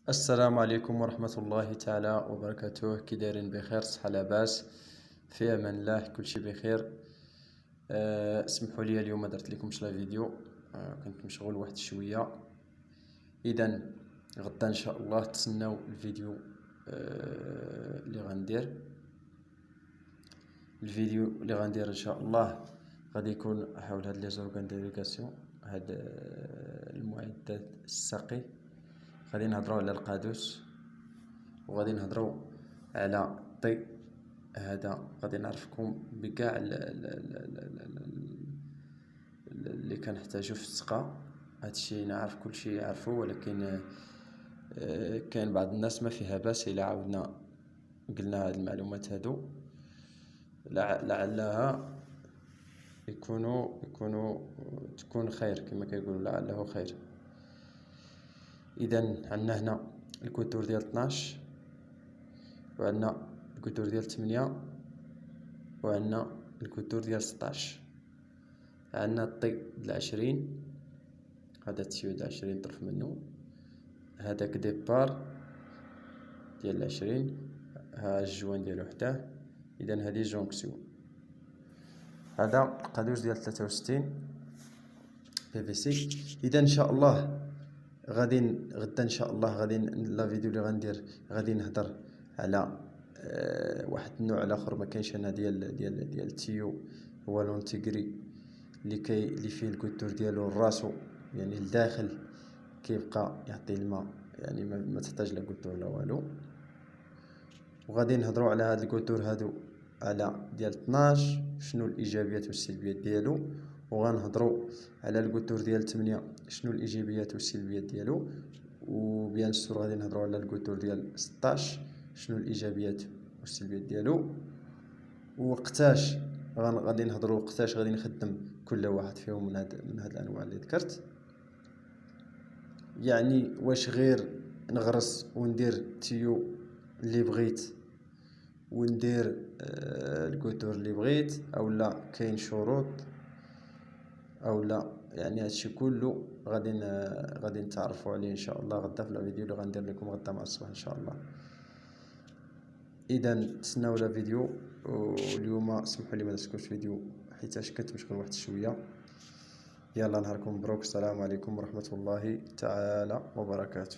السلام عليكم ورحمة الله تعالى وبركاته. كي دايرين؟ بخير، صحة لاباس، في امان الله، كل شيء بخير. اسمحوا لي اليوم ما درت لكمش لا فيديو. كنت مشغول واحد شويه. اذا غدا ان شاء الله تسناو الفيديو اللي غندير. الفيديو اللي غندير ان شاء الله غادي يكون حول هاد لي زورغان ديليغاسيون، هاد المعدات السقي. غادي نهضروا على القادوس، وغادي نهضروا على الطي. هذا غادي نعرفكم بكاع اللي كنحتاجو في السقا. هادشي نعرف كلشي يعرفو، ولكن كاين بعض الناس ما فيها باس الا عاودنا قلنا هاد المعلومات هادو، لعلها تكون خير كما كيقولوا، لعله خير. اذا عندنا هنا الكوتور ديال 12، وعندنا الكوتور ديال 8، وعندنا الكوتور ديال 16. عندنا الطي ديال 20، هذا التيود 20 طرف منه، هذاك ديبار ديال 20، ها الجوان ديالو حداه. اذا هذه جونكسيون. هذا القادوس ديال 63 بي في سي. اذا ان شاء الله غدا ان شاء الله غادي لا فيديو اللي غندير غادي نهضر على واحد النوع الاخر ما كاينش هنا ديال التيو، هو لونتيغري، اللي فيه الكوتور ديالو راسو يعني لداخل، كيبقى يعطي الماء، يعني ما تحتاج لا كوتور لا والو. وغادي نهضروا على هاد الكوتور هادو، على ديال 12 شنو الايجابيات والسلبيات ديالو، وغنهضروا على الكوتور ديال 8 شنو الايجابيات والسلبيات ديالو، وبيان سور غادي نهضروا على الكوتور ديال 16 شنو الايجابيات والسلبيات ديالو، ووقتاش غادي نهضروا وقتاش غادي نخدم كل واحد فيهم من هاد الانواع اللي ذكرت. يعني واش غير نغرس وندير تيو اللي بغيت وندير الكوتور اللي بغيت، او لا كاين شروط او لا؟ يعني هادشي كله غادي نتعرفوا عليه ان شاء الله غدا في الفيديو اللي غندير لكم غدا مع الصباح ان شاء الله. اذا تسناو لا فيديو. واليوم اسمحوا لي ما درتكمش فيديو حيتاش كنت مشغول واحد شويه. يلا نهاركم مبروك، السلام عليكم ورحمه الله تعالى وبركاته.